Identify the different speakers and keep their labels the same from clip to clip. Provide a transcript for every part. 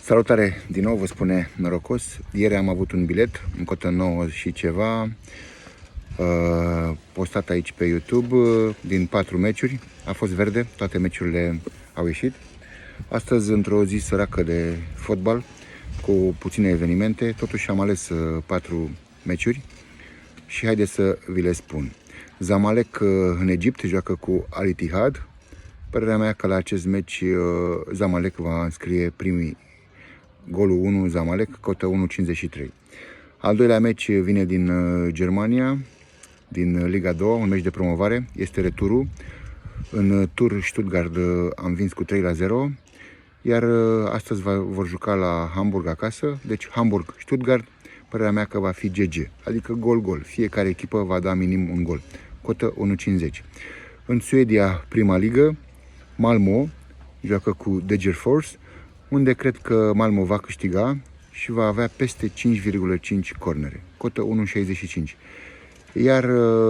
Speaker 1: Salutare din nou, vă spune Norocos. Ieri am avut un bilet în cotă 9 și ceva, postat aici pe YouTube, din 4 meciuri. A fost verde, toate meciurile au ieșit. Astăzi, într-o zi săracă de fotbal, cu puține evenimente, totuși am ales 4 meciuri și haideți să vi le spun. Zamalek în Egipt joacă cu Al Ittihad. Părerea mea că la acest meci Zamalek va înscrie primii golul 1 Zamalek, cotă 1,53. Al doilea meci vine din Germania, din Liga 2, un meci de promovare, este returul. În tur Stuttgart am vins cu 3-0, iar astăzi vor juca la Hamburg acasă, deci Hamburg-Stuttgart, părerea mea că va fi GG, adică gol-gol. Fiecare echipă va da minim un gol, cotă 1,50. În Suedia, prima ligă, Malmö joacă cu Degerfors, unde cred că Malmö va câștiga și va avea peste 5,5 cornere, cotă 1,65. Iar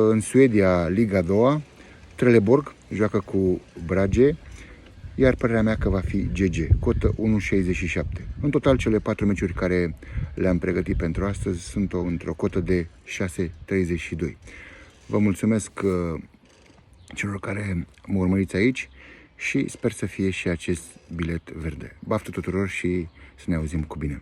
Speaker 1: în Suedia, Liga 2, Trelleborg joacă cu Brage, iar părerea mea că va fi GG, cotă 1,67. În total, cele 4 meciuri care le-am pregătit pentru astăzi sunt într-o cotă de 6,32. Vă mulțumesc celor care mă urmăriți aici și sper să fie și acest bilet verde. Baftă tuturor și să ne auzim cu bine!